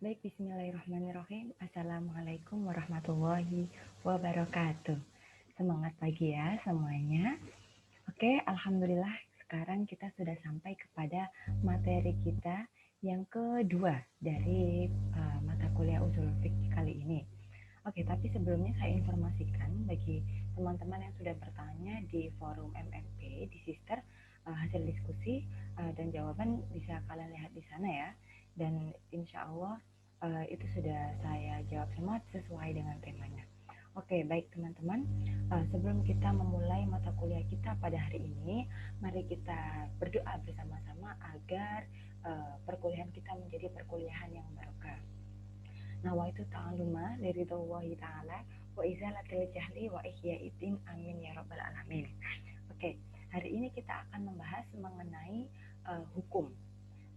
Baik, bismillahirrahmanirrahim. Assalamualaikum warahmatullahi wabarakatuh. Semangat pagi ya semuanya. Oke, alhamdulillah sekarang kita sudah sampai kepada materi kita yang kedua dari mata kuliah usul fikih kali ini. Oke, tapi sebelumnya saya informasikan bagi teman-teman yang sudah bertanya di forum MMP di Sister, hasil diskusi dan jawaban bisa kalian lihat di sana ya. Dan insya Allah itu sudah saya jawab semua sesuai dengan temanya. Oke, baik teman-teman. Sebelum kita memulai mata kuliah kita pada hari ini, mari kita berdoa bersama-sama agar perkuliahan kita menjadi perkuliahan yang barokah. Nawaitu ta'aluma liridhallahi ta'ala wa izalatil jahli wa ihya'idin amin ya rabbal alamin. Oke, hari ini kita akan membahas mengenai hukum.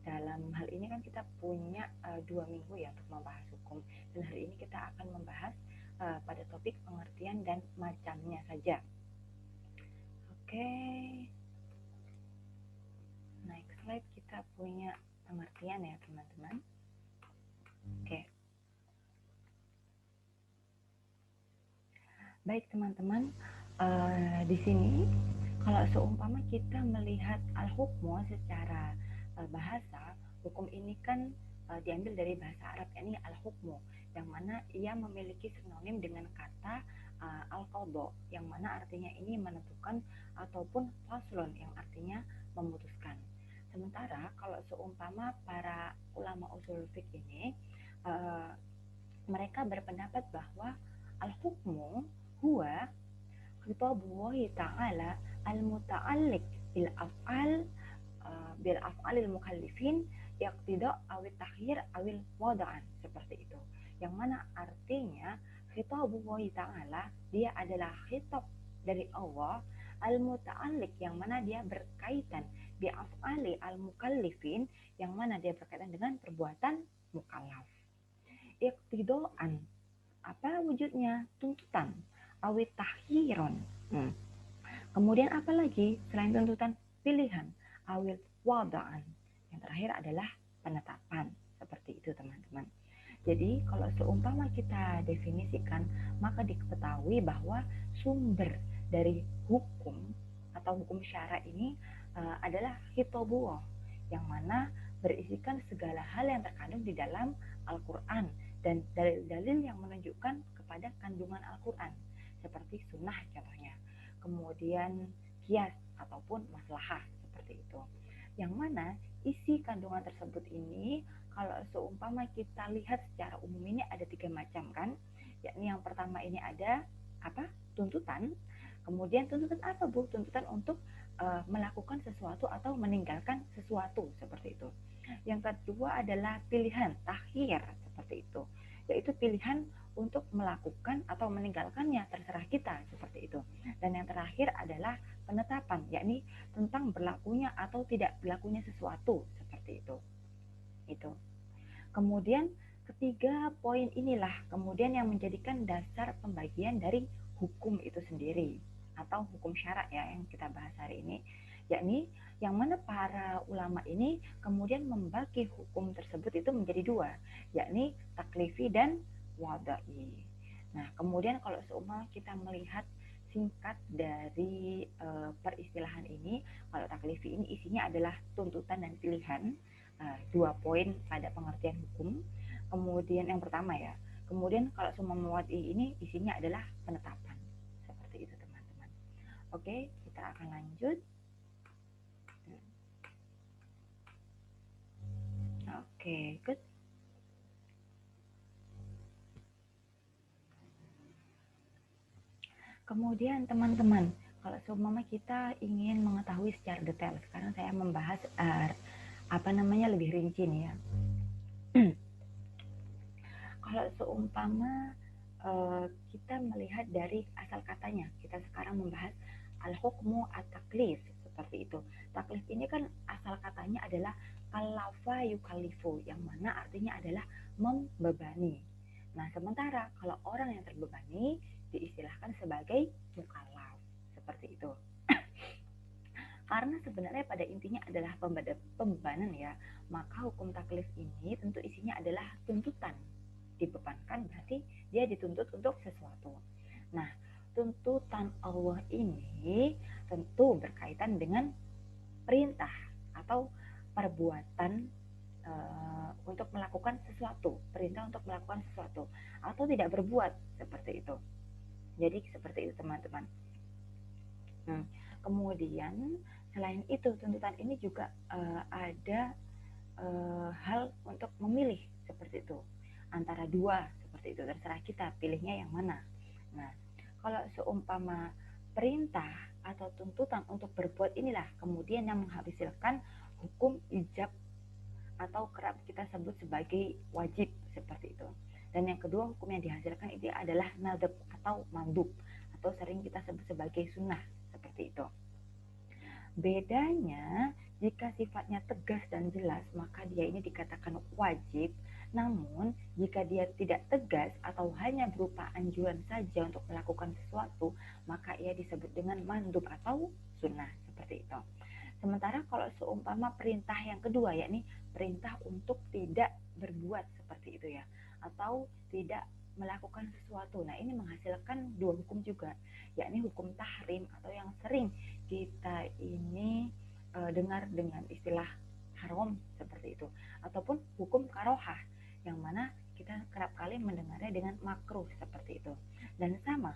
Dalam hal ini kan kita punya 2 minggu ya untuk membahas hukum, dan hari ini kita akan membahas pada topik pengertian dan macamnya saja. Oke, next slide kita punya pengertian ya teman-teman. Oke, baik teman-teman, di sini kalau seumpama kita melihat al-hukmu secara bahasa, hukum ini kan diambil dari bahasa Arab, yakni al-hukmu, yang mana ia memiliki sinonim dengan kata al-qadha, yang mana artinya ini menentukan, ataupun faslun yang artinya memutuskan. Sementara kalau seumpama para ulama usul fiqh ini uh, mereka berpendapat bahwa al-hukmu huwa khitabullahi ta'ala al-muta'alliq bil af'al bil af'alil mukallifin yaqtida awit takhir awil wada'an, seperti itu. Yang mana artinya khitabullahi ta'ala, dia adalah khitab dari Allah, al-muta'alliq, yang mana dia berkaitan bi af'ali al-mukallifin, yang mana dia berkaitan dengan perbuatan mukallaf. Iqtidaan, apa wujudnya? Tuntutan. Awit tahyiron. Kemudian apa lagi selain tuntutan? Pilihan. Awil wadaan. Yang terakhir adalah penetapan. Seperti itu teman-teman. Jadi kalau seumpama kita definisikan, maka diketahui bahwa sumber dari hukum atau hukum syara ini adalah hitobullah, yang mana berisikan segala hal yang terkandung di dalam Al-Quran dan dalil-dalil yang menunjukkan kepada kandungan Al-Quran, seperti sunnah contohnya. Kemudian kias ataupun maslahah, seperti itu. Yang mana isi kandungan tersebut ini, kalau seumpama kita lihat secara umum, ini ada 3 macam kan, yakni yang pertama ini ada apa? Tuntutan. Kemudian tuntutan apa Bu? Tuntutan untuk melakukan sesuatu atau meninggalkan sesuatu, seperti itu. Yang kedua adalah pilihan, takhir, seperti itu, yaitu pilihan untuk melakukan atau meninggalkannya, terserah kita, seperti itu. Dan yang terakhir adalah penetapan, yakni tentang berlakunya atau tidak berlakunya sesuatu, seperti itu. Itu. Kemudian ketiga poin inilah kemudian yang menjadikan dasar pembagian dari hukum itu sendiri, atau hukum syara ya yang kita bahas hari ini, yakni yang mana para ulama ini kemudian membagi hukum tersebut itu menjadi 2, yakni taklifi dan wadai. Nah, kemudian kalau seumpama kita melihat singkat dari peristilahan ini, kalau taklifi ini isinya adalah tuntutan dan pilihan, 2 poin pada pengertian hukum. Kemudian yang pertama ya, kemudian kalau semua muwad'i ini isinya adalah penetapan, seperti itu teman-teman. Oke, kita akan lanjut. Oke, good. Kemudian teman-teman, kalau seumpama kita ingin mengetahui secara detail, sekarang saya membahas lebih rinci nih ya. Kalau seumpama kita melihat dari asal katanya, kita sekarang membahas al-hukmu at-taklif, seperti itu. Taklif ini kan asal katanya adalah kalafa yukalifu, yang mana artinya adalah membebani. Nah, sementara kalau orang yang terbebani diistilahkan sebagai mukallaf, seperti itu. Karena sebenarnya pada intinya adalah pembebanan ya, maka hukum taklif ini tentu isinya adalah tuntutan. Dibebankan berarti dia dituntut untuk sesuatu. Nah, tuntutan Allah ini tentu berkaitan dengan perintah atau perbuatan untuk melakukan sesuatu, perintah untuk melakukan sesuatu atau tidak berbuat seperti itu. Jadi seperti itu teman-teman. Kemudian selain itu tuntutan ini juga ada hal untuk memilih seperti itu antara dua seperti itu, terserah kita pilihnya yang mana. Nah, kalau seumpama perintah atau tuntutan untuk berbuat inilah kemudian yang menghasilkan hukum ijab atau kerap kita sebut sebagai wajib seperti itu. Dan yang kedua hukum yang dihasilkan itu adalah nadab atau mandub atau sering kita sebut sebagai sunnah seperti itu. Bedanya jika sifatnya tegas dan jelas maka dia ini dikatakan wajib, namun jika dia tidak tegas atau hanya berupa anjuran saja untuk melakukan sesuatu maka ia disebut dengan mandub atau sunnah seperti itu. Sementara kalau seumpama perintah yang kedua yakni perintah untuk tidak berbuat seperti itu ya, atau tidak melakukan sesuatu. Nah, ini menghasilkan dua hukum juga, yakni hukum tahrim atau yang sering kita ini dengar dengan istilah haram seperti itu, ataupun hukum karohah yang mana kita kerap kali mendengarnya dengan makruh seperti itu. Dan sama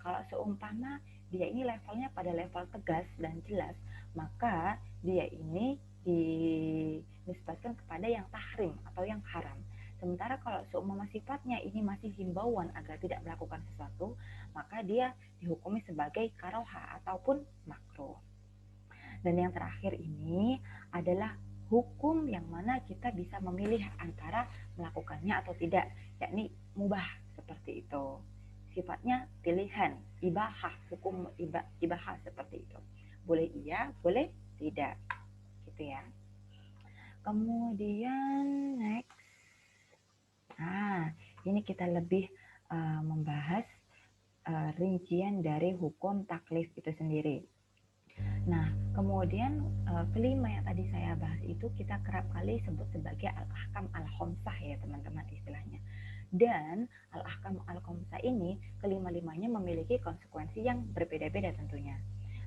kalau seumpama dia ini levelnya pada level tegas dan jelas, maka dia ini dinisbatkan kepada yang tahrim atau yang haram. Sementara kalau seumpama sifatnya ini masih himbauan agar tidak melakukan sesuatu, maka dia dihukumi sebagai karoha ataupun makruh. Dan yang terakhir ini adalah hukum yang mana kita bisa memilih antara melakukannya atau tidak, yakni mubah seperti itu. Sifatnya pilihan, ibahah, hukum ibahah seperti itu. Boleh iya, boleh tidak. Gitu ya. Kemudian next. Nah, ini kita lebih membahas rincian dari hukum taklif itu sendiri. Nah, kemudian kelima yang tadi saya bahas itu kita kerap kali sebut sebagai al-ahkam al-khomsah ya teman-teman istilahnya. Dan al-ahkam al-khomsah ini kelima-limanya memiliki konsekuensi yang berbeda-beda tentunya.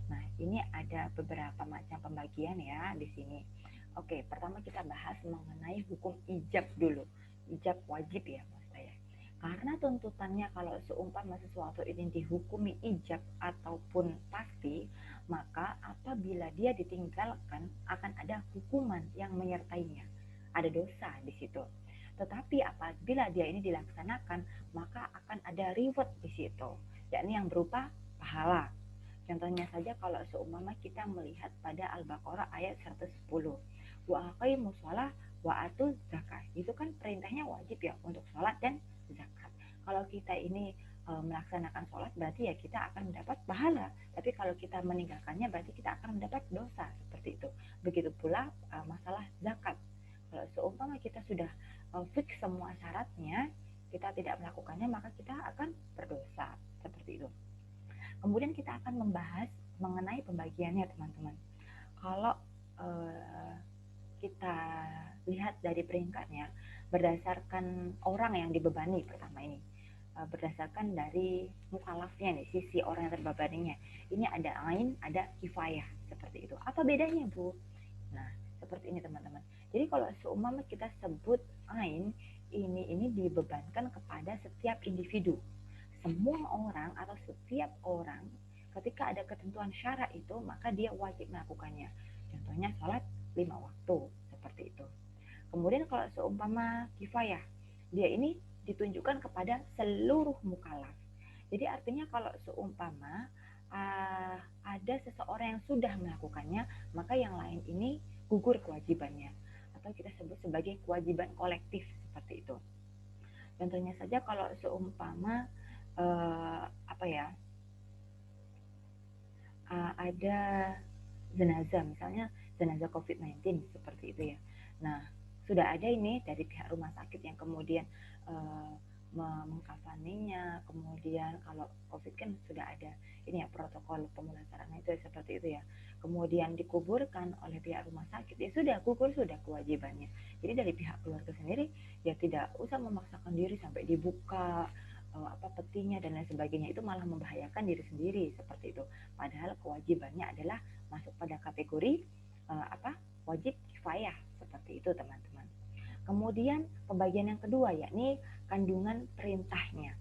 Nah, ini ada beberapa macam pembagian ya di sini. Oke, pertama kita bahas mengenai hukum ijab dulu. Ijab wajib ya mas saya. Karena tuntutannya kalau seumpama sesuatu ini dihukumi ijab ataupun pasti, maka apabila dia ditinggalkan akan ada hukuman yang menyertainya. Ada dosa di situ. Tetapi apabila dia ini dilaksanakan, maka akan ada reward di situ, yakni yang berupa pahala. Contohnya saja kalau seumpama kita melihat pada Al-Baqarah ayat 110. Wa aqimus shalah wa atuz zakat. Itu kan perintahnya wajib ya untuk sholat dan zakat. Kalau kita ini melaksanakan sholat berarti ya kita akan mendapat pahala. Tapi kalau kita meninggalkannya berarti kita akan mendapat dosa seperti itu. Begitu pula masalah zakat. Kalau seumpama kita sudah fix semua syaratnya, kita tidak melakukannya maka kita akan berdosa seperti itu. Kemudian kita akan membahas mengenai pembagiannya teman-teman. Kalau kita lihat dari peringkatnya berdasarkan orang yang dibebani pertama ini, berdasarkan dari mukalafnya nih, sisi orang yang terbebaninya. Ini ada ain, ada kifayah seperti itu. Apa bedanya Bu? Nah seperti ini teman-teman. Jadi kalau seumpama kita sebut ain, ini dibebankan kepada setiap individu. Semua orang atau setiap orang ketika ada ketentuan syara itu maka dia wajib melakukannya. Contohnya sholat 5 waktu seperti itu. Kemudian kalau seumpama kifayah, dia ini ditunjukkan kepada seluruh mukallaf. Jadi artinya kalau seumpama ada seseorang yang sudah melakukannya, maka yang lain ini gugur kewajibannya atau kita sebut sebagai kewajiban kolektif seperti itu. Contohnya saja kalau seumpama ada jenazah, misalnya jenazah COVID-19 seperti itu ya. Nah, sudah ada ini dari pihak rumah sakit yang kemudian mengkafaninya, kemudian kalau COVID kan sudah ada ini ya protokol pemulasaran itu seperti itu ya. kemudian dikuburkan oleh pihak rumah sakit, ya sudah gugur sudah kewajibannya. Jadi dari pihak keluarga sendiri ya tidak usah memaksakan diri sampai dibuka petinya dan lain sebagainya, itu malah membahayakan diri sendiri seperti itu. Padahal kewajibannya adalah masuk pada kategori wajib kifayah seperti itu teman-teman. Kemudian pembagian yang kedua yakni kandungan perintahnya.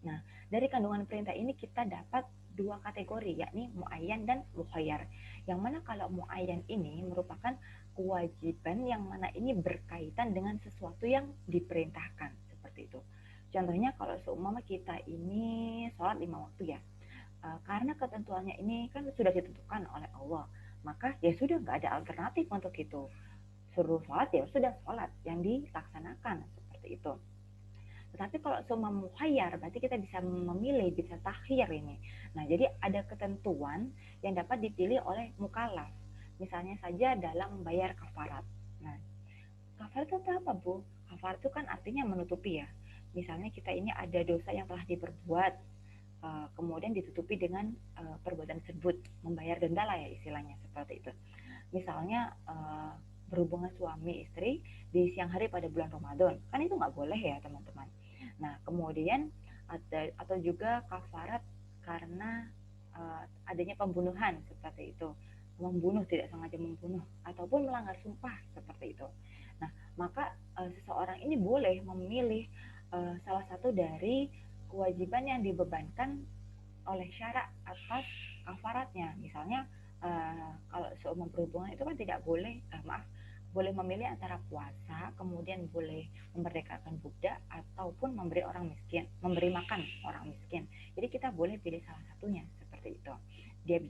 Nah, dari kandungan perintah ini kita dapat dua kategori, yakni muayyan dan mukhayyar. Yang mana kalau muayyan ini merupakan kewajiban yang mana ini berkaitan dengan sesuatu yang diperintahkan, seperti itu. Contohnya kalau seumpama kita ini sholat 5 waktu ya, karena ketentuannya ini kan sudah ditentukan oleh Allah, maka ya sudah nggak ada alternatif untuk itu. Suruh sholat ya sudah sholat yang dilaksanakan, seperti itu. Tetapi kalau semua mukhayyar berarti kita bisa memilih, bisa takhir ini. Nah, jadi ada ketentuan yang dapat dipilih oleh mukallaf. Misalnya saja dalam membayar kafarat. Nah, kafarat itu apa, Bu? Kafarat itu kan artinya menutupi ya. Misalnya kita ini ada dosa yang telah diperbuat, kemudian ditutupi dengan perbuatan tersebut, membayar denda lah ya istilahnya, seperti itu. Misalnya berhubungan suami istri di siang hari pada bulan Ramadan, kan itu nggak boleh ya teman-teman. Nah, kemudian atau juga kafarat karena adanya pembunuhan, seperti itu, membunuh, tidak sengaja membunuh ataupun melanggar sumpah, seperti itu. Nah, maka seseorang ini boleh memilih salah satu dari kewajiban yang dibebankan oleh syarak atas kafaratnya. Misalnya kalau seumur berhubungan itu kan tidak boleh, boleh memilih antara puasa, kemudian boleh memerdekakan budak ataupun memberi orang miskin, memberi makan orang miskin. Jadi kita boleh pilih salah satunya, seperti itu. Dia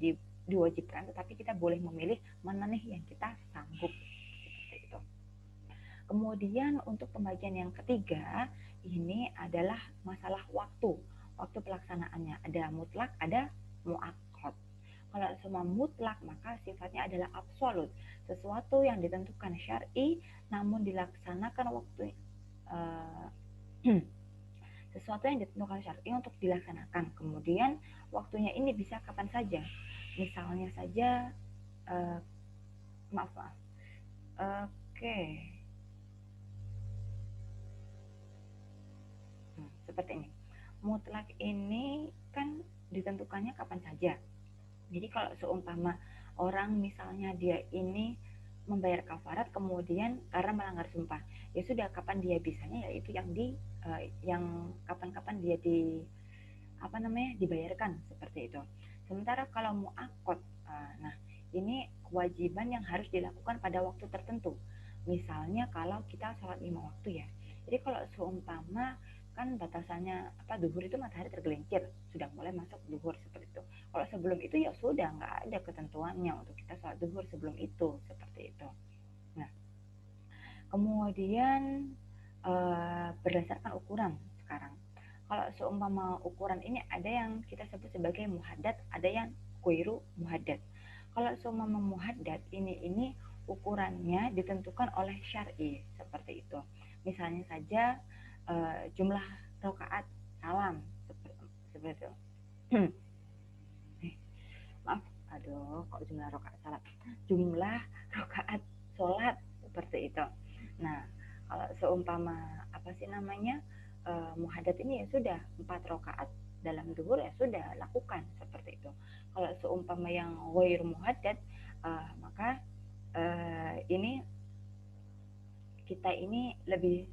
diwajibkan, tetapi kita boleh memilih mana nih yang kita sanggup, seperti itu. Kemudian untuk pembagian yang ketiga ini adalah masalah waktu pelaksanaannya. Ada mutlak, ada muakkad. Kalau semua mutlak maka sifatnya adalah absolut, sesuatu yang ditentukan syar'i namun dilaksanakan waktu sesuatu yang ditentukan syar'i untuk dilaksanakan, kemudian waktunya ini bisa kapan saja. Misalnya saja maaf oke, seperti ini. Mutlak ini kan ditentukannya kapan saja. Jadi kalau seumpama orang misalnya dia ini membayar kafarat kemudian karena melanggar sumpah, ya sudah kapan dia bisanya, yaitu yang kapan-kapan dia dibayarkan, seperti itu. Sementara kalau muakkad, nah ini kewajiban yang harus dilakukan pada waktu tertentu. Misalnya kalau kita sholat 5 waktu ya, jadi kalau seumpama kan batasannya duhur itu matahari tergelincir, sudah mulai masuk duhur, seperti itu. Kalau sebelum itu ya sudah nggak ada ketentuannya untuk kita sholat duhur sebelum itu, seperti itu. Nah, kemudian berdasarkan ukuran sekarang, kalau seumpama ukuran ini ada yang kita sebut sebagai muhaddad, ada yang ghairu muhaddad. Kalau seumpama muhaddad ini ukurannya ditentukan oleh syar'i, seperti itu. Misalnya saja jumlah rakaat salam, seperti itu. Maaf, kok jumlah rakaat salat, jumlah rakaat sholat, seperti itu. Nah, kalau seumpama muhaddad ini ya sudah 4 rakaat dalam duhur, ya sudah lakukan, seperti itu. Kalau seumpama yang ghair muhaddad, maka ini kita ini lebih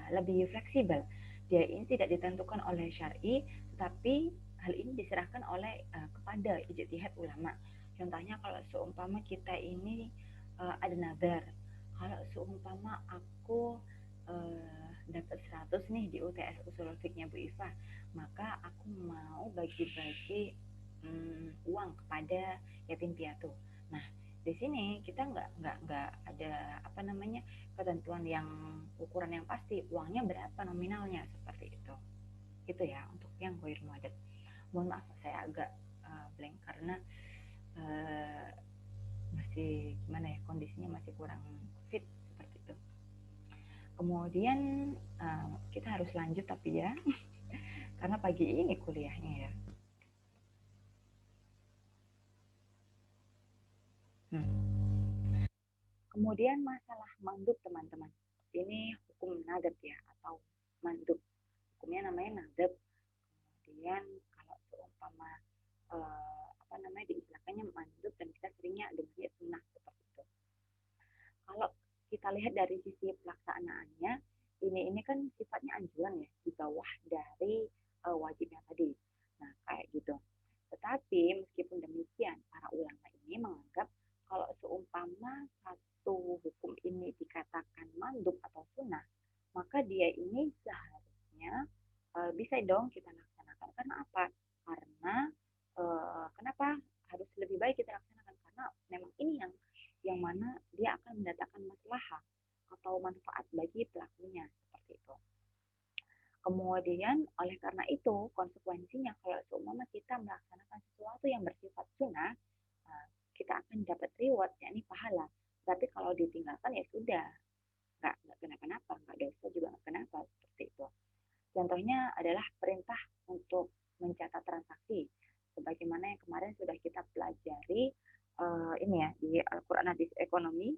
lebih fleksibel. Dia ini tidak ditentukan oleh syar'i, tetapi hal ini diserahkan kepada ijtihad ulama. Contohnya kalau seumpama kita ini ada nazar, kalau seumpama aku dapat 100 nih di UTS usul fikihnya Bu Ifa, maka aku mau bagi-bagi uang kepada yatim piatu. Nah, di sini kita nggak ada ketentuan yang ukuran yang pasti, uangnya berapa nominalnya, seperti itu. Itu ya untuk yang ghair muhaddad. Mohon maaf saya agak blank karena masih kondisinya masih kurang fit, seperti itu. Kemudian kita harus lanjut tapi ya karena pagi ini kuliahnya ya. Kemudian masalah mandub teman-teman. Ini hukum nadab ya atau mandub. Hukumnya namanya nadab. Kemudian kalau seumpama diistilahkannya mandub dan kita seringnya dengarnya sunnah seperti itu. Kalau kita lihat dari sisi pelaksanaannya, ini kan sifatnya anjuran ya, di bawah dari wajibnya tadi. Nah, kayak gitu. Tetapi meskipun demikian, para ulama ini menganggap kalau seumpama satu hukum ini dikatakan mandub atau sunnah, maka dia ini seharusnya bisa dong kita laksanakan. Karena apa? Karena kenapa harus lebih baik kita laksanakan? Karena memang ini yang mana dia akan mendatangkan masalah atau manfaat bagi pelakunya seperti itu. Kemudian oleh karena itu konsekuensinya kalau seumpama kita melaksanakan sesuatu yang bersifat sunnah, kita akan dapat reward yakni pahala. Tapi kalau ditinggalkan ya sudah, nggak kenapa-napa, nggak dosa juga nggak kenapa seperti itu. Contohnya adalah perintah untuk mencatat transaksi, sebagaimana yang kemarin sudah kita pelajari ini ya di Al-Quran Hadis Ekonomi,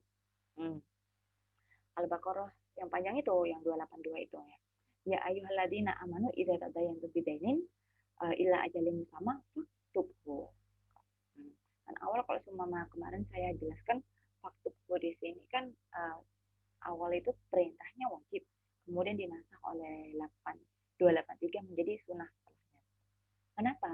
Al-Baqarah yang panjang itu, yang 282 itu ya. Ya ayyuhalladzina amanu idza tadayantum bidainin ila ajalin sama faktubhu. Dan awal kalau semua kemarin saya jelaskan faktubhu di sini kan awal itu perintahnya wajib, kemudian dinasah oleh 283 menjadi sunnah setelahnya. Kenapa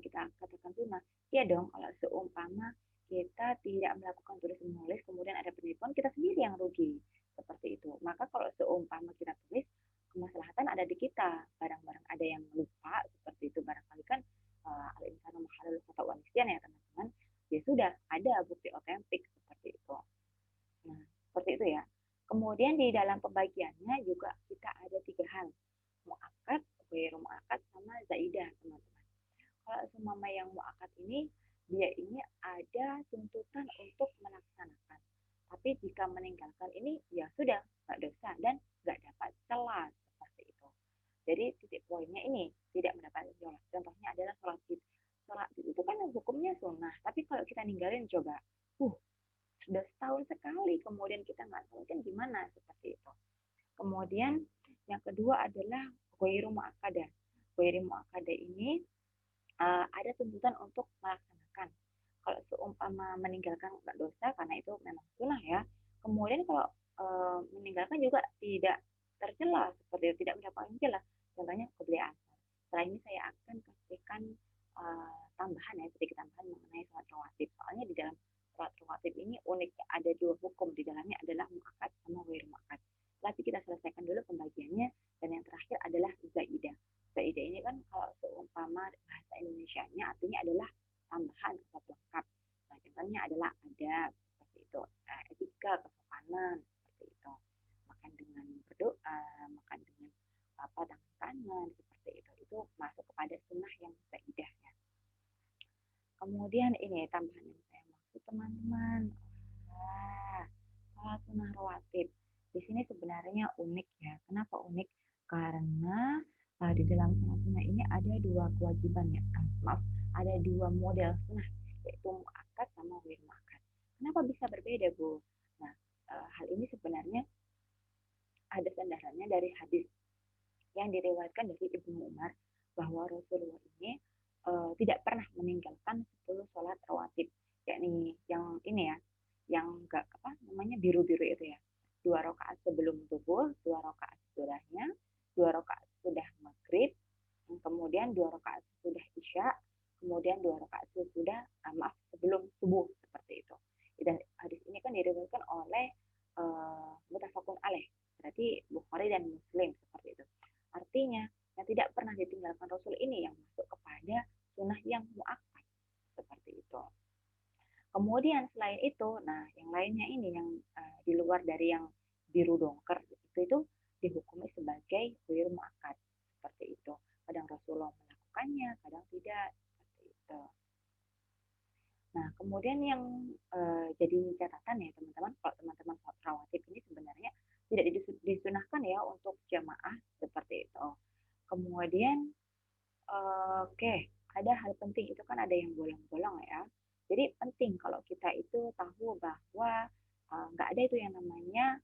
kita katakan sunnah? Ya dong, kalau seumpama kita tidak melakukan tulis menulis, kemudian ada penipuan, kita sendiri yang rugi. Seperti itu. Maka kalau seumpama kita tulis, kemaslahatan ada di kita. Barang-barang ada yang lupa, seperti itu. Barangkali kan al-insanu mahalul khata'u ya teman-teman. Ya sudah, ada bukti otentik seperti itu. Nah, seperti itu ya. Kemudian di dalam pembagiannya juga kita ada 3 hal. Mu'akkad, ghairu mu'akkad, sama zaidah, teman-teman. Kalau seumpama yang mu'akkad ini, dia ini ada tuntutan untuk melaksanakan. Tapi jika meninggalkan ini, ya sudah, nggak dosa dan nggak dapat celah seperti itu. Jadi titik poinnya ini, tidak mendapat celah. Contohnya adalah sholat id. Sholat id itu kan hukumnya sunnah. Tapi kalau kita ninggalin coba, sudah setahun sekali, kemudian kita nggak tahu kan gimana seperti itu. Kemudian yang kedua adalah ghairu mu'akkadah. Ghairu mu'akkadah ini ada tuntutan untuk melaksanakan. Kalau seumpama meninggalkan nggak dosa karena itu memang sunnah ya. Kemudian kalau meninggalkan juga tidak tercela seperti itu, tidak mendapatkan celah. Contohnya keblian asar. Setelah ini saya akan kasihkan tambahan ya, sedikit tambahan mengenai sholat rawatib. Soalnya di dalam sholat rawatib ini uniknya ada 2 hukum, di dalamnya adalah mu'akkad sama ghair mu'akkad. Tapi kita selesaikan dulu pembagiannya, dan yang terakhir adalah zaidah. Zaidah ini kan kalau seumpama bahasa Indonesianya artinya adalah tambahan atau pelengkap. Nah, contohnya adalah ada seperti itu, etika, kesopanan seperti itu. Makan dengan berdoa, makan dengan tangan kanan seperti itu masuk kepada sunnah yang zaidah ya. Kemudian ini tambahan yang saya maksud teman-teman, sholat sunnah rawatib. Di sini sebenarnya unik ya. Kenapa unik? Karena di dalam sholat sunnah ini ada 2 kewajiban ya. Ada 2 model sunnah, yaitu mu'akkad sama ghair mu'akkad. Kenapa bisa berbeda, Bu? Nah, hal ini sebenarnya ada sandarannya dari hadis yang diriwayatkan dari Ibnu Umar bahwa Rasulullah ini tidak pernah meninggalkan 10 sholat rawatib, yakni yang ini ya, yang enggak biru-biru itu ya. 2 rakaat sebelum subuh, 2 rakaat sesudahnya, 2 rakaat sudah maghrib, kemudian 2 rakaat sudah isya, kemudian 2 rakaat sudah sebelum subuh seperti itu. Dan hadis ini kan diriwayatkan oleh mutafakun alaih, berarti Bukhari dan Muslim seperti itu. Artinya yang tidak pernah ditinggalkan Rasul ini yang masuk kepada sunnah yang mu'akkad seperti itu. Kemudian selain itu, nah yang lainnya ini yang di luar dari yang biru dongker itu dihukumi sebagai ghair mu'akkad seperti itu. Kadang Rasulullah melakukannya, kadang tidak seperti itu. Nah, kemudian yang jadi catatan ya teman-teman, kalau teman-teman rawatib ini sebenarnya tidak disunahkan ya untuk jamaah seperti itu. Kemudian ada hal penting itu kan ada yang bolong-bolong ya. Jadi penting kalau kita itu tahu bahwa nggak ada itu yang namanya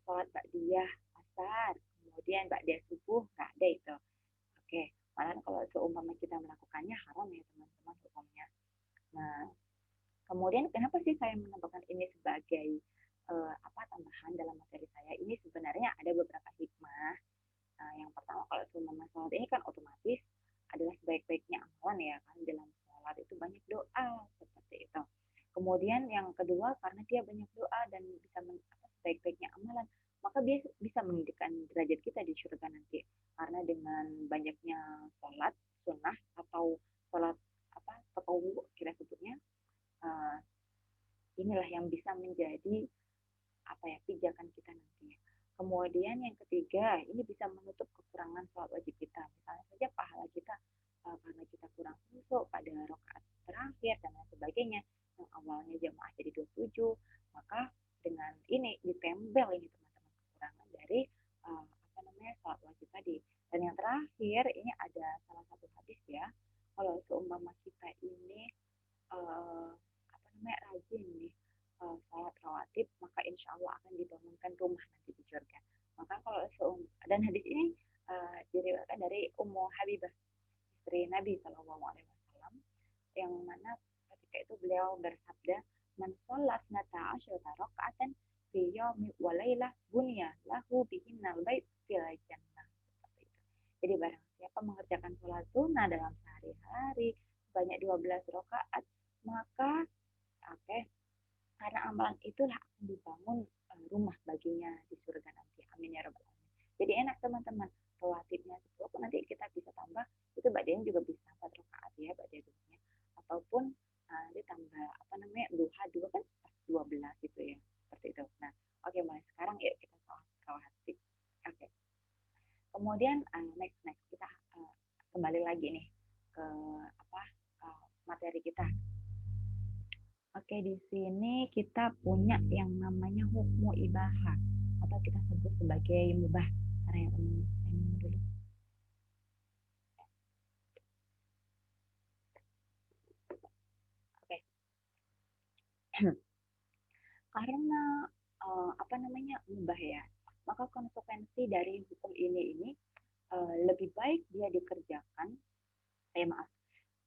sholat ba'diyah asar, kemudian ba'diyah subuh, nggak ada itu. Oke, malah kalau seumpama kita melakukannya haram ya teman-teman hukumnya. Nah, kemudian kenapa sih saya menambahkan ini sebagai tambahan dalam materi saya? Ini sebenarnya ada beberapa hikmah. Nah, yang pertama kalau seumpama sholat ini kan otomatis adalah sebaik-baiknya amalan ya kan, dalam sholat itu banyak doa seperti itu. Kemudian yang kedua karena dia banyak doa dan bisa sebaik-baiknya amalan, maka dia bisa meninggikan derajat kita di surga nanti. Karena dengan banyaknya sholat sunnah atau sholat tatawwu kita sebutnya, uh, inilah yang bisa menjadi pijakan kita nantinya. Kemudian yang ketiga, ini bisa menutup kekurangan sholat wajib kita. Misalnya saja pahala kita karena kita kurang khusyuk pada rakaat terakhir dan lain sebagainya, yang awalnya jamaah jadi 27, maka dengan ini ditempel ini teman-teman kekurangan dari sholat wajib tadi. Dan yang terakhir ini ada salah satu hadis ya, kalau seumpama kita ini uh, rajin nih sholat rawatib, maka insya Allah akan dibangunkan rumah nanti di surga. Maka kalau dan hadis ini diriwayatkan dari Ummu Habibah, istri Nabi Shallallahu Alaihi Wasallam, yang mana ketika itu beliau bersabda, "Man sholat nata asyara rakaatan fi yaumi wa lailah bunya lahu bihinnal bait fil jannah." Seperti itu. Jadi barang siapa mengerjakan sholat sunnah dalam sehari-hari banyak 12 rakaat, maka karena amalan itulah akan dibangun rumah baginya di surga nanti. Amin ya rabbal alamin. Jadi enak teman-teman. Rawatibnya 10 pun nanti kita bisa tambah, itu badian juga bisa 4 rakaat ya badian duhanya. Ataupun ditambah duha dua kan pas 12 gitu ya. Seperti itu. Nah, oke mulai sekarang yuk kita soal rawatib. Oke. Kemudian next kita kembali lagi nih ke materi kita. Oke, di sini kita punya yang namanya hukmu ibahah atau kita sebut sebagai mubah. Karena yang saya dulu. Oke. Karena mubah ya, maka konsekuensi dari hukum ini lebih baik dia dikerjakan, maaf,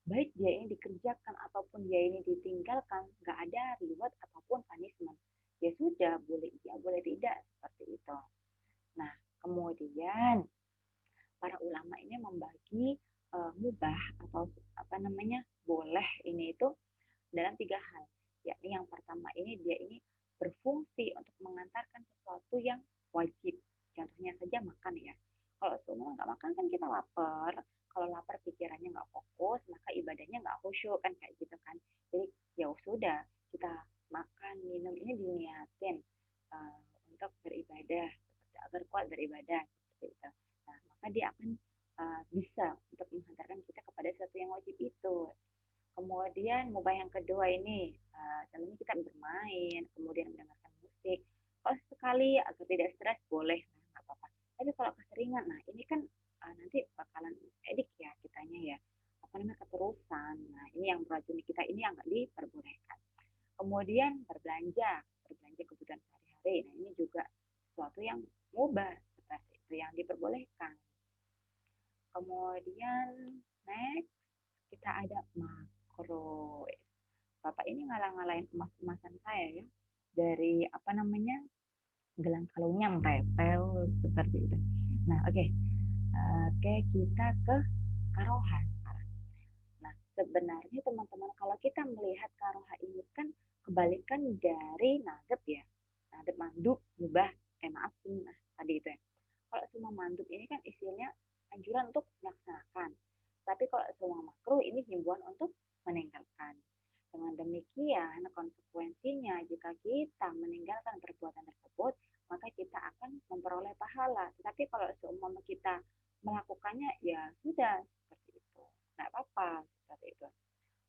baik dia ini dikerjakan ataupun dia ini ditinggalkan, nggak ada reward ataupun punishment. Ya sudah, boleh iya, boleh tidak, seperti itu. Nah, kemudian para ulama ini membagi mubah atau boleh ini itu dalam 3 hal. Yakni yang pertama ini dia ini berfungsi untuk mengantarkan sesuatu yang wajib. Contohnya saja makan ya. Kalau semua nggak makan kan kita lapar. Kalau lapar pikirannya nggak fokus, maka ibadahnya nggak khusyuk kan kayak gitu kan. Jadi ya sudah kita makan minum ini diniatin untuk beribadah agar kuat beribadah seperti itu. Nah, maka dia akan bisa untuk menghantarkan kita kepada sesuatu yang wajib itu. Kemudian mubah yang kedua ini, contohnya kita bermain, kemudian mendengarkan musik. Kalau sekali agar tidak stres boleh, nah nggak apa-apa. Tapi kalau keseringan, nah ini kan nanti bakalan edik ya kitanya ya, keterusan. Nah ini yang beracuni kita ini yang nggak diperbolehkan. Kemudian berbelanja kebutuhan sehari-hari. Nah ini juga sesuatu yang mubah seperti itu yang diperbolehkan. Kemudian next kita ada makro. Bapak ini ngalah-ngalahin emas-emasan saya ya dari gelang kalungnya merepel seperti itu. Nah oke, kita ke karoha sekarang. Nah sebenarnya teman-teman kalau kita melihat karoha ini kan kebalikan dari nadab ya, nadab mandub mubah sunnah tadi itu ya. Kalau semua mandub ini kan isinya anjuran untuk melaksanakan, tapi kalau semua makruh ini himbauan untuk meninggalkan. Dengan demikian, konsekuensinya jika kita meninggalkan perbuatan tersebut, maka kita akan memperoleh pahala. Tetapi kalau seumpama kita melakukannya, ya sudah seperti itu. Nggak apa-apa seperti itu.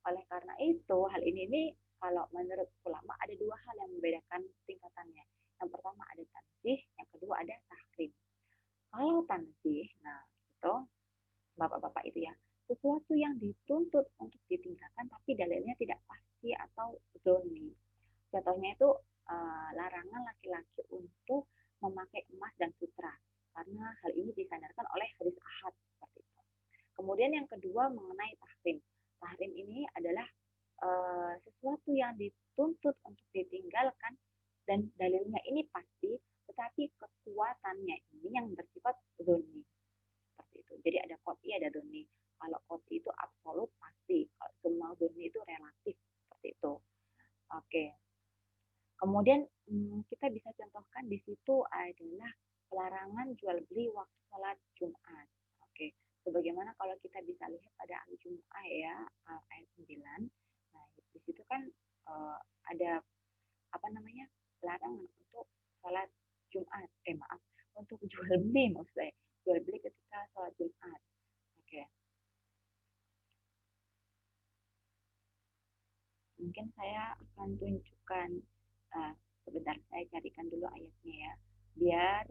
Oleh karena itu, hal ini kalau menurut ulama ada 2 hal yang membedakan tingkatannya. Yang pertama ada tanzih, yang kedua ada tahrim. Kalau tanzih, nah itu bapak-bapak itu ya, sesuatu yang dituntut untuk ditinggalkan tapi dalilnya tidak pasti atau zoni. Contohnya itu kedua mengenai tahrim. Tahrim ini adalah sesuatu yang dituntut untuk ditinggalkan dan dalilnya ini pasti, tetapi kekuatannya ini yang bersifat dzonni. Seperti itu. Jadi ada qot'i, ada dzonni. Kalau qot'i itu absolut pasti, kalau semua dzonni itu relatif seperti itu. Oke. Kemudian kita bisa contohkan di situ adalah pelarangan jual beli waktu sholat Jumat. Oke, sebagaimana kalau kita bisa lihat pada Al-Jumu'ah ya, ayat 9. Nah, di situ kan ada apa namanya? Pelarangan untuk sholat Jumat. Maaf, untuk jual beli maksudnya. Jual beli ketika sholat Jumat. Oke. Mungkin saya akan tunjukkan sebentar, saya carikan dulu ayatnya ya, biar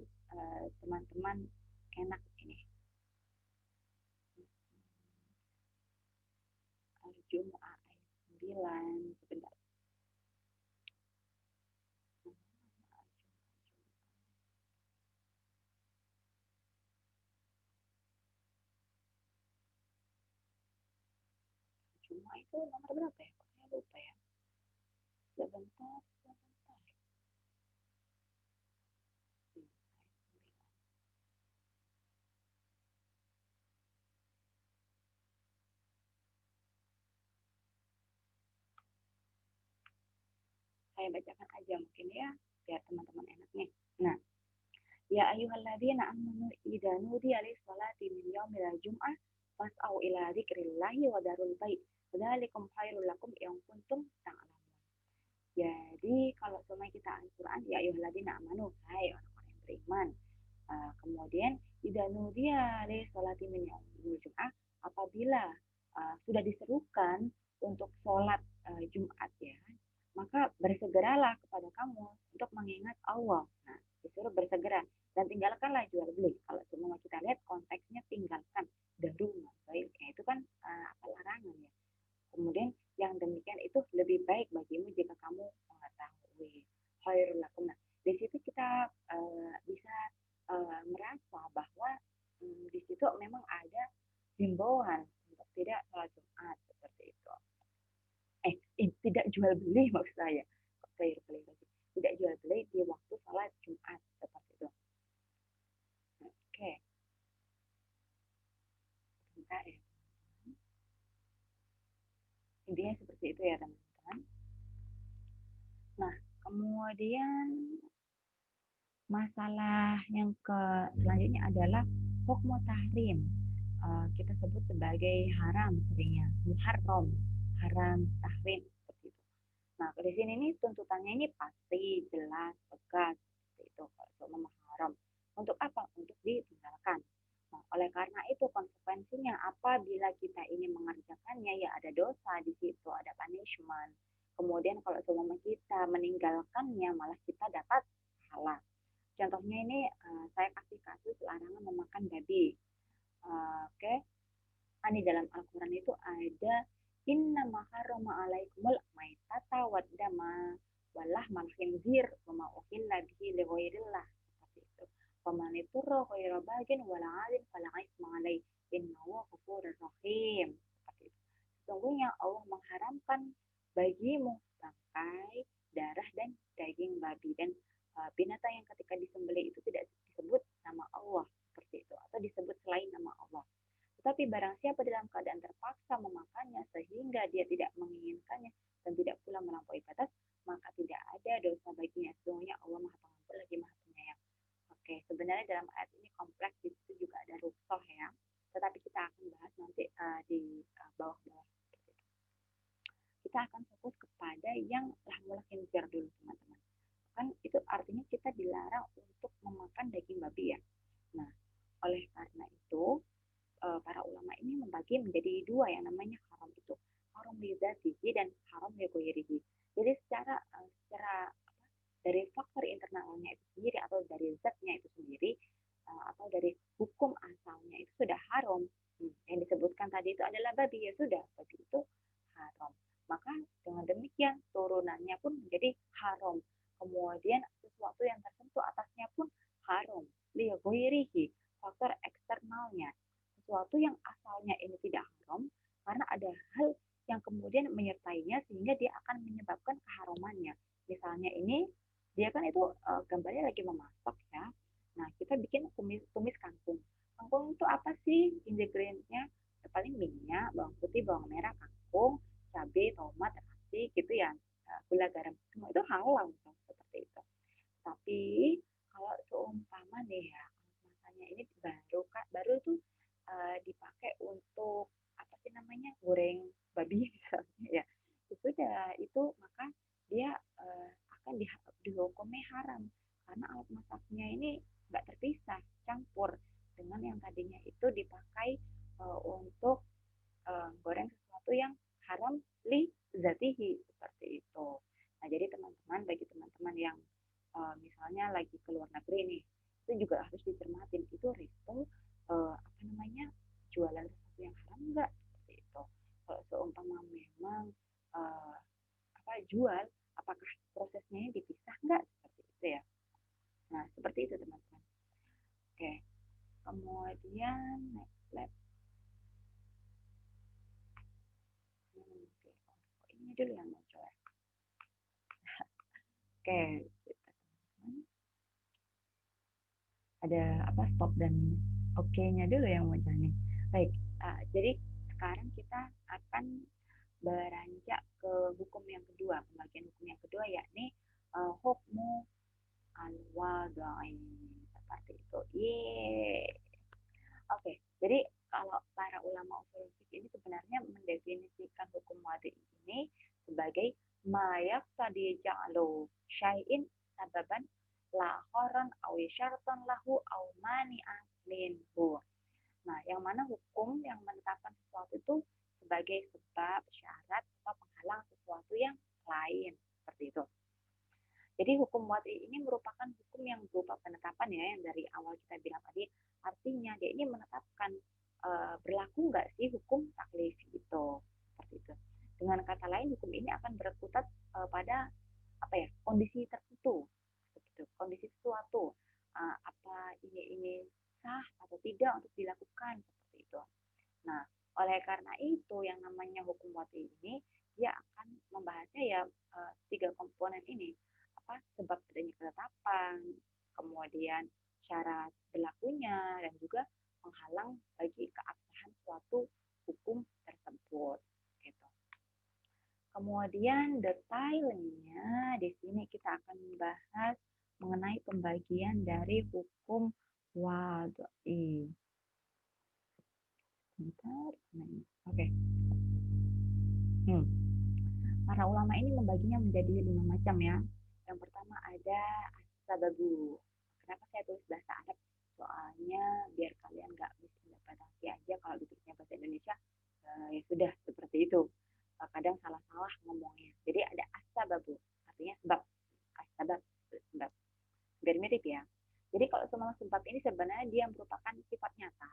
teman-teman enak ini. Al-Jumu'ah ayat 9, sebentar. Jumu'ah itu nomor berapa ya? Kok saya lupa ya. Sebentar, sebentar. Saya bacakan aja mungkin ya, biar teman-teman enak nih. Nah, ya ayyuhalladzina amanu idza nudiya lis-salati min yaumil jum'ah fas'au ila dzikrillahi wa darul bait. Dzalikum khairul lakum in kuntum ta'lamun. Jadi kalau semua kita Al-Quran, ya ayyuhalladzina amanu, hai orang-orang yang beriman. Kemudian idza nudiya lis-salati min yaumil jum'ah, apabila sudah diserukan untuk sholat Jumat ya, maka bersegeralah kepada kamu untuk mengingat Allah. Nah, disuruh bersegera dan tinggalkanlah jual beli. Kalau semua kita lihat konteksnya tinggalkan daru baik, itu kan larangan ya. Kemudian yang demikian itu lebih baik bagimu jika kamu mengetahui. Khairul lakum. Nah, di situ kita bisa merasa bahwa di situ memang ada himbauan untuk tidak sholat Jumat seperti itu. Tidak jual beli maksud saya. Khair beli lagi. Tidak jual beli di waktu sholat Jumat seperti itu. Oke. Bentar ya. Intinya seperti itu ya teman-teman. Nah, kemudian masalah yang selanjutnya adalah hukmu tahrim. Kita sebut sebagai haram seringnya, muharram, haram, tahrim seperti itu. Nah, di sini nih tuntutannya ini pasti jelas, tegas seperti itu. Kalau cuma haram, untuk apa? Untuk ditinggalkan. Nah, oleh karena itu konsekuensinya apabila kita ini mengerjakannya ya ada dosa di situ, ada punishment. Kemudian kalau cuma kita meninggalkannya malah kita dapat pahala. Contohnya ini saya kasih kasus larangan memakan babi. Oke, kan di dalam Al-Quran itu ada inna maharrama alaikumul maitata wad dama walah mal khinzir wa ma uhilla bihi li ghairillah, seperti itu. Faman iturra ghaira bagin wala adin fala isma alaih innahu ghafurur rahim, seperti itu. Sesungguhnya Allah mengharamkan bagimu bangkai, darah dan daging babi dan binatang yang ketika disembelih itu tidak disebut nama Allah seperti itu atau disebut selain nama Allah. Tetapi barang siapa dalam keadaan terpaksa memakannya sehingga dia tidak menginginkannya dan tidak pula melampaui batas, maka tidak ada dosa baginya. Sesungguhnya Allah Maha Pengampun lagi Maha Penyayang. Oke, sebenarnya dalam ayat ini kompleks, di situ juga ada rukhsah ya. Tetapi kita akan bahas nanti di bawah-bawah. Kita akan fokus kepada yang lahmul khinzir dulu teman-teman. Kan itu artinya kita dilarang untuk memakan daging babi ya. Nah, oleh karena itu para ulama ini membagi menjadi dua yang namanya haram itu. Haram lidzatihi dan haram lighairihi. Jadi secara dari faktor internalnya itu sendiri atau dari zatnya itu sendiri atau dari hukum asalnya itu sudah haram. Yang disebutkan tadi itu adalah babi, ya sudah, babi itu haram. Maka dengan demikian turunannya pun menjadi haram. Kemudian sesuatu yang tersentuh atasnya pun haram. Lighairihi, faktor eksternalnya. Sesuatu yang asalnya ini tidak haram, juga harus dicermatin, itu Risto apa namanya, jualan sesuatu yang haram enggak, seperti itu. Kalau seumpama memang eh, apa jual, apakah prosesnya dipisah enggak, seperti itu ya. Nah, seperti itu teman-teman. Oke, kemudian next slide. Oke, oh, ini dulu yang muncul ya. Oke, ada apa stop dan oke-nya dulu yang muncul nih. Baik, jadi sekarang kita akan beranjak ke hukum yang kedua, pembagian hukum yang kedua yakni hukmu al-wada'i, seperti itu. Yeay. Oke, jadi kalau para ulama usul fikih ini sebenarnya mendefinisikan hukum wadi ini sebagai mayak tadi ja'lu syai'in sababan lahoran aw syartan lahu aw mani'an minhu. Nah, yang mana hukum yang menetapkan sesuatu itu sebagai sebab, syarat, atau penghalang sesuatu yang lain. Seperti itu. Jadi hukum wad'i ini merupakan hukum yang berupa penetapan ya, yang dari awal kita bilang tadi. Artinya dia ini menetapkan berlaku nggak sih hukum taklif itu. Seperti itu. Dengan kata lain, hukum ini akan berkutat pada apa ya, kondisi tertentu. Seperti itu. Kondisi sesuatu. Apa ini sah atau tidak untuk dilakukan, seperti itu. Nah, oleh karena itu yang namanya hukum wati ini dia akan membahasnya ya tiga komponen ini, apa sebab adanya ketetapan, kemudian syarat berlakunya dan juga penghalang bagi keabsahan suatu hukum tersebut. Gitu. Kemudian detailnya di sini kita akan membahas mengenai pembagian dari hukum wad'i. Bentar. Oke. Para ulama ini membaginya menjadi 5 macam ya. Yang pertama ada sababu. Kenapa saya tulis bahasa Arab? Soalnya biar kalian nggak misinterpretasi aja kalau ditulisnya bahasa Indonesia, ya sudah seperti itu. Kadang salah-salah ngomongnya. Jadi ada as-sababu, artinya sebab. As-sabab, sebab. Biar mirip ya. Jadi kalau semua sebab ini sebenarnya dia merupakan sifat nyata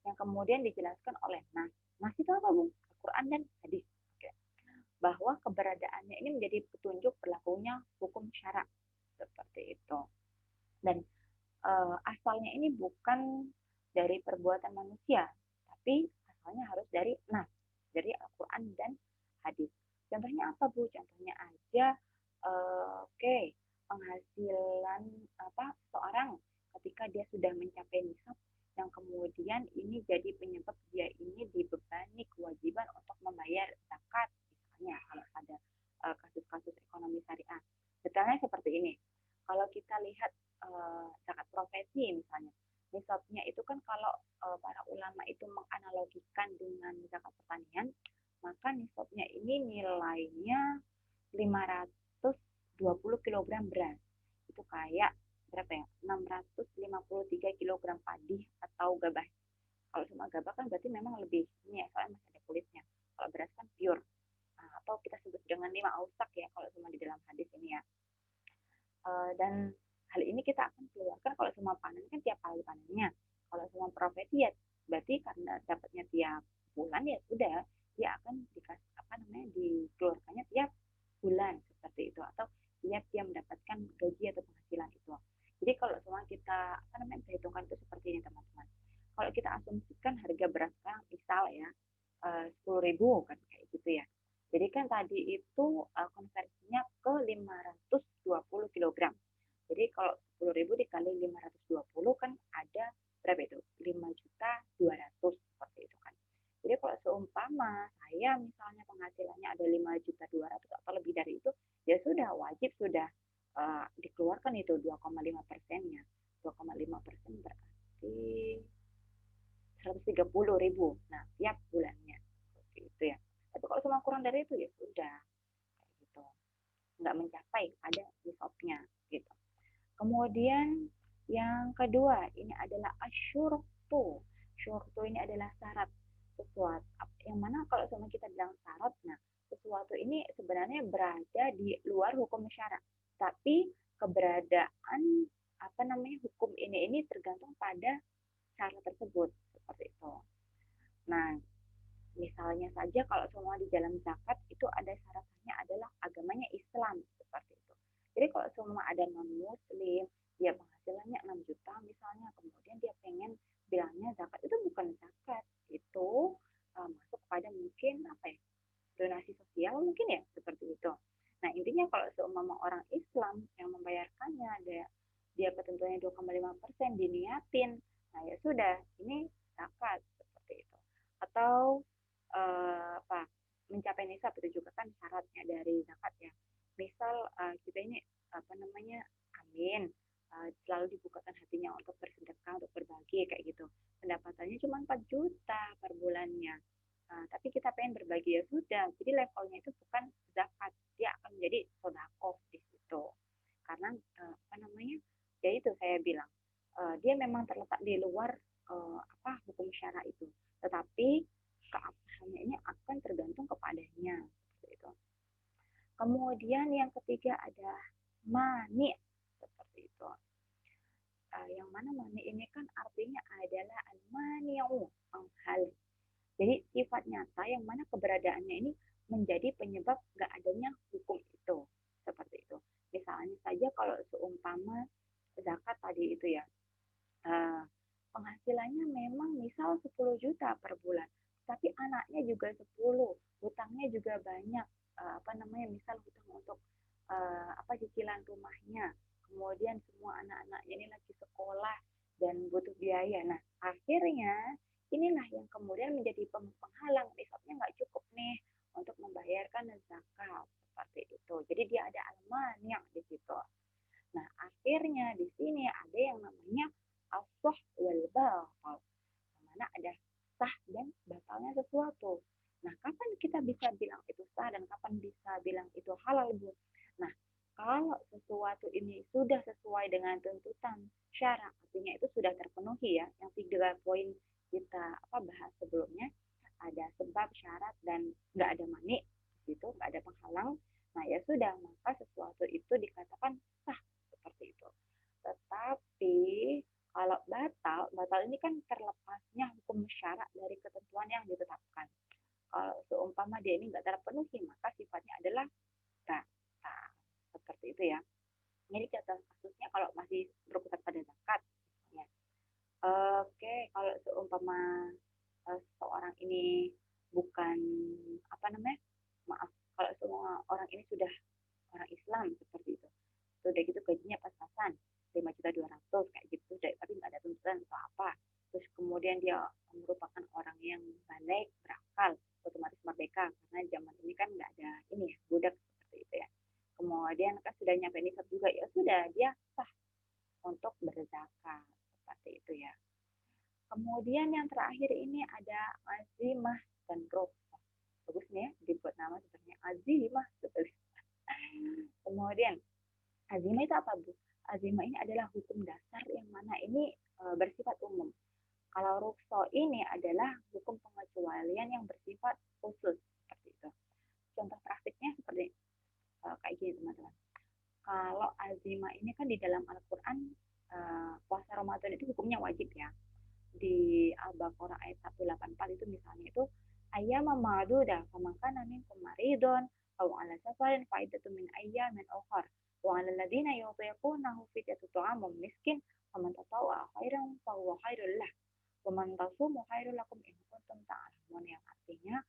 yang kemudian dijelaskan oleh nas. Nas itu apa, Bung? Al-Quran dan hadis. Bahwa keberadaannya ini menjadi petunjuk berlakunya hukum syara, seperti itu. Dan asalnya ini bukan dari perbuatan manusia, tapi asalnya harus dari nas, dari Al-Quran dan hadis. Contohnya apa, Bu? Contohnya aja, oke, penghasilan apa seorang ketika dia sudah mencapai nisab yang kemudian ini jadi penyebab dia ini dibebani kewajiban untuk membayar zakat, misalnya kalau ada kasus-kasus ekonomi syariah. Detailnya seperti ini. Kalau kita lihat zakat profesi misalnya, nisabnya itu kan kalau para ulama itu menganalogikan dengan zakat pertanian, maka nisabnya ini nilainya 520 kilogram beras. Itu kayak berapa ya? 653 kilogram padi atau gabah. Kalau cuma gabah kan berarti memang lebih ini ya, soalnya masih ada kulitnya. Kalau beras kan pure. Nah, atau kita sebut dengan 5 ausak ya kalau cuma di dalam hadis ini ya. Dan hal ini kita akan keluarkan kalau semua panen kan tiap kali panennya. Kalau semua profesi ya berarti karena dapatnya tiap bulan ya sudah dia akan dikasih apa namanya dikeluarkannya tiap bulan seperti itu, atau tiap dia mendapatkan gaji atau penghasilan itu. Jadi kalau semua kita apa namanya perhitungkan itu seperti ini teman-teman. Kalau kita asumsikan harga beras sekarang misal ya 10.000 kan kayak gitu ya. Jadi kan tadi itu konversinya ke 520 kilogram. Jadi kalau 10.000 dikali 520 kan ada berapa itu? 5.200.000 seperti itu kan. Jadi kalau seumpama saya misalnya penghasilannya ada 5.200.000 atau lebih dari itu, ya sudah wajib sudah dikeluarkan itu 2,5 persennya. 2,5 persen berarti 130.000. Nah, tiap bulannya. Seperti itu ya. Tapi kalau cuma kurang dari itu ya sudah kayak gitu. Nggak mencapai ada nisabnya gitu. Kemudian yang kedua ini adalah asyurtu. Syurtu ini adalah syarat sesuatu. Yang mana kalau sama kita bilang syarat, nah sesuatu ini sebenarnya berada di luar hukum syarat. Tapi keberadaan apa namanya hukum ini tergantung pada cara tersebut seperti itu. Nah, misalnya saja kalau semua di dalam zakat itu ada syaratnya adalah agamanya Islam seperti itu. Jadi kalau semua ada non muslim, dia penghasilannya 6 juta misalnya, kemudian dia pengen bilangnya zakat itu bukan zakat, itu masuk pada mungkin apa ya? Donasi sosial mungkin ya seperti itu. Nah, intinya kalau seumpama orang Islam yang membayarkannya ada dia ketentuannya 2,5% diniatin, nah ya sudah, ini zakat seperti itu. Atau apa mencapai nisab itu juga kan syaratnya dari zakat ya. Misal kita ini apa namanya amin selalu dibukakan hatinya untuk bersedekah untuk berbagi kayak gitu. Pendapatannya cuma 4 juta per bulannya. Tapi kita pengen berbagi ya sudah. Jadi levelnya itu bukan zakat, dia akan menjadi sodako di situ. Karena apa namanya? Ya itu saya bilang dia memang terletak di luar apa hukum syara itu. Tetapi keabsahannya ini akan tergantung kepadanya. Seperti itu. Kemudian yang ketiga ada mani seperti itu. Yang mana mani ini kan artinya adalah al-mani'u penghalang. Jadi sifat nyata yang mana keberadaannya ini menjadi penyebab gak adanya hukum itu. Seperti itu. Misalnya saja kalau seumpama zakat tadi itu ya, penghasilannya memang misal 10 juta per bulan, tapi anaknya juga 10, hutangnya juga banyak, apa namanya misal hutang untuk apa cicilan rumahnya, kemudian semua anak-anaknya ini lagi sekolah dan butuh biaya. Nah, akhirnya inilah yang kemudian menjadi penghalang, nisabnya nggak cukup nih untuk membayarkan zakat seperti itu. Jadi dia ada alman yang di situ. Nah, akhirnya di sini ada yang namanya as-sah wal batal. Yang mana ada sah dan batalnya sesuatu. Nah, kapan kita bisa bilang itu sah dan kapan bisa bilang itu halal, Bu? Nah, kalau sesuatu ini sudah sesuai dengan tuntutan syarat, artinya itu sudah terpenuhi ya, yang 3 poin kita apa bahas sebelumnya, ada sebab, syarat, dan nggak ada mani, gitu, nggak ada penghalang. Nah, ya sudah, maka sesuatu itu dikatakan sah seperti itu. Tetapi kalau batal, batal ini kan terlepasnya hukum syarat dari ketentuan yang ditetapkan. Kalau seumpama dia ini nggak terpenuhi, maka sifatnya adalah batal. Seperti itu ya. Jadi contoh kasusnya kalau masih berkutat pada zakat. Ya. Oke, kalau seumpama seseorang ini bukan apa namanya, maaf, kalau semua orang ini sudah orang Islam seperti itu, udah gitu gajinya pas-pasan 5.200.000 kayak gitu, tapi nggak ada tuntutan atau apa, terus kemudian dia merupakan orang yang balik berakal, otomatis merdeka karena zaman ini kan nggak ada ini ya budak seperti itu ya, kemudian kan sudah nyampe nisab juga, ya sudah dia sah untuk berzakat seperti itu ya. Kemudian yang terakhir ini ada azimah dan rukun. Bagus nih ya, dibuat nama sebenarnya azimah. Kemudian azimah itu apa, Bu? Azimah ini adalah hukum dasar yang mana ini bersifat umum. Kalau rukso ini adalah hukum pengecualian yang bersifat khusus seperti itu. Contoh praktiknya seperti kayak gini teman-teman. Kalau azimah ini kan di dalam Al-Quran puasa Ramadan itu hukumnya wajib ya. Di Al-Baqarah ayat 184 itu misalnya itu ayyama ma'dudah faman kana minkum maridun aw ala safarin faidatun min ayyamin ukhar wa 'alal ladzina yutiqunahu fidyatun ta'amun miskin faman tatawwa khairan fa huwa khairul lah wa man tasumu khairul lakum in kuntum ta'lamun, yang artinya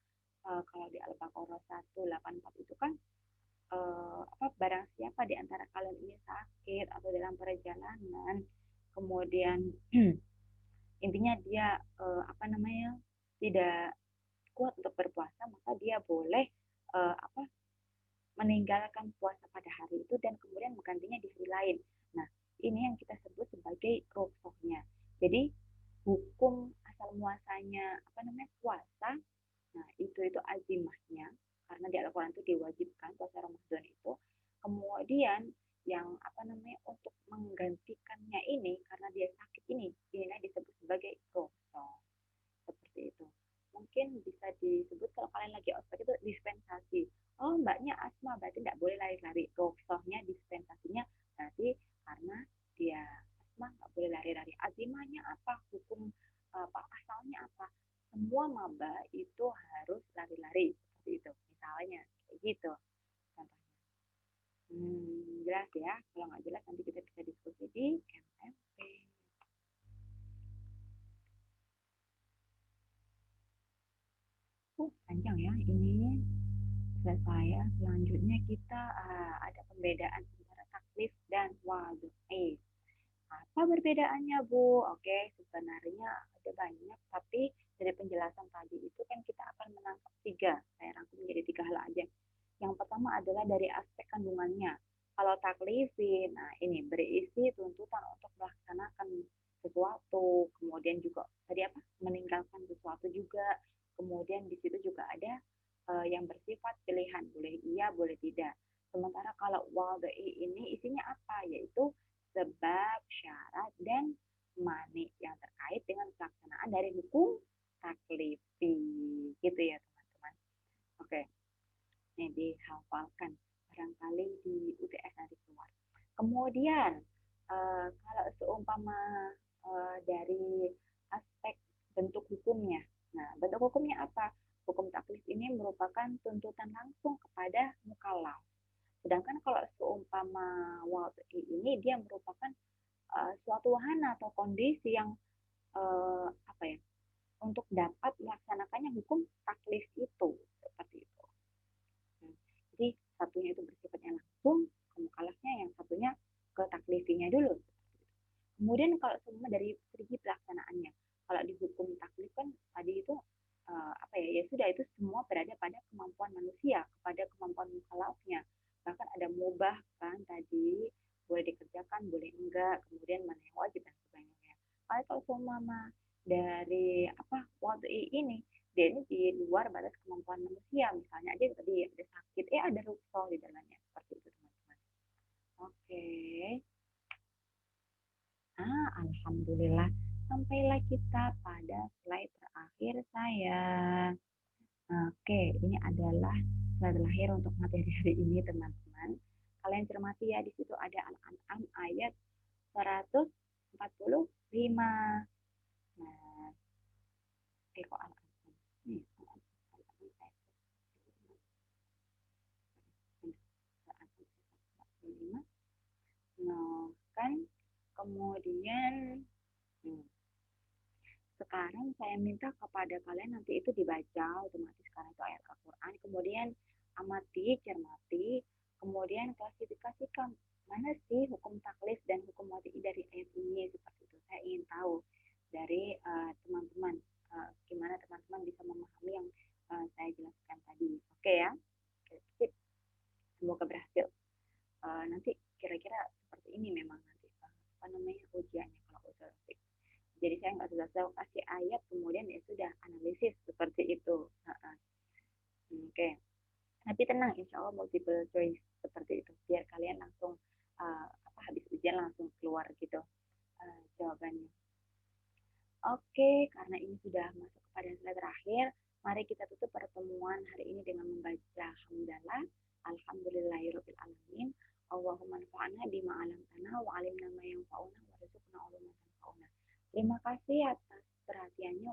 kalau di Al-Baqarah 184 itu kan apa barang siapa di antara kalian ini sakit atau dalam perjalanan, kemudian intinya dia apa namanya tidak kuat untuk berpuasa, maka dia boleh apa meninggalkan puasa pada hari itu dan kemudian menggantinya di hari lain. Nah, ini yang kita sebut sebagai ruksohnya. Jadi hukum asal muasalnya apa namanya puasa, nah itu azimahnya karena di Al-Quran itu diwajibkan puasa Ramadan itu. Kemudian yang apa namanya untuk menggantikannya ini karena dia sakit ini disebut sebagai rukso seperti itu. Mungkin bisa disebut kalau kalian lagi ospek itu dispensasi. Oh, mbaknya asma, berarti tidak boleh lari-lari. Ruksohnya dispensasinya berarti karena dia dasarnya apa, hukum apa asalnya apa. Semua maba itu harus lari-lari seperti itu. Misalnya kayak gitu contohnya. Jelas ya. Kalau nggak jelas nanti kita bisa diskusi di MMP. Panjang ya ini. Selesai ya. Selanjutnya kita ada pembedaan antara taklif dan wad'i. Apa perbedaannya, Bu? Oke, sebenarnya ada banyak, tapi dari penjelasan tadi itu kan kita akan menangkap tiga. Saya rangkum menjadi tiga hal aja. Yang pertama adalah dari aspek kandungannya. Kalau taklifin, nah ini berisi tuntutan untuk melaksanakan sesuatu, kemudian juga tadi apa? Meninggalkan sesuatu juga. Kemudian di situ juga ada yang bersifat pilihan, boleh iya, boleh tidak. Sementara kalau wadai ini isinya apa? Yaitu sebab, syarat, dan mani yang terkait dengan pelaksanaan dari hukum taklifi. Gitu ya teman-teman. Oke, ini dihafalkan. Barangkali di UTS nanti keluar. Kemudian, kalau seumpama dari aspek bentuk hukumnya. Nah, bentuk hukumnya apa? Hukum taklif ini merupakan tuntutan langsung kepada mukallaf. Sedangkan kalau seumpama wad'i ini dia merupakan suatu wahana atau kondisi yang apa ya untuk dapat melaksanakannya hukum taklif itu seperti itu. Nah, jadi satunya itu bersifatnya langsung ke mukalafnya, yang satunya ke taklifinya dulu. Kemudian kalau semua dari segi pelaksanaannya, kalau di hukum taklif kan tadi itu apa ya, ya sudah itu semua berada pada kemampuan manusia, kepada kemampuan mukalafnya. Bahkan ada mubah kan tadi, boleh dikerjakan, boleh enggak, kemudian mana yang wajib dan sebagainya. Kalau seumpama dari apa wad'i ini, dia ini di luar batas kemampuan manusia, misalnya aja tadi ada sakit, ada rukso di dalamnya, seperti itu teman-teman. Oke. Alhamdulillah. Sampailah kita pada slide terakhir saya. Oke, ini adalah slide terakhir untuk materi hari ini, teman-teman. Kalian cermati ya, di situ ada Al-An'am ayat 145. Nah, kok Al-An'am? Nih, Al-An'am ayat 145. Nah, kan kemudian sekarang saya minta kepada kalian nanti itu dibaca otomatis karena itu ayat Al-Quran, kemudian amati, cermati, kemudian klasifikasikan mana sih hukum taklif dan hukum wadi dari ayat ini, seperti itu. Saya ingin tahu dari teman-teman gimana teman-teman bisa memahami yang saya jelaskan tadi. Oke ya, sip. Semoga berhasil. Nanti kira-kira seperti ini memang nanti apa namanya ujiannya kalau usul. Jadi saya nggak susah kasih ayat kemudian ya sudah analisis seperti itu. Oke. Tapi tenang, insya Allah multiple choice seperti itu biar kalian langsung apa habis ujian langsung keluar gitu jawabannya. Oke, karena ini sudah masuk kepada slide terakhir, mari kita tutup pertemuan hari ini dengan membaca hamdalah. Alhamdulillahirabbil alamin. Allahumma anfa'na bima 'allamtana wa 'allimna ma yanfa'una warzuqna 'ilman yanfa'una. Terima kasih atas perhatiannya.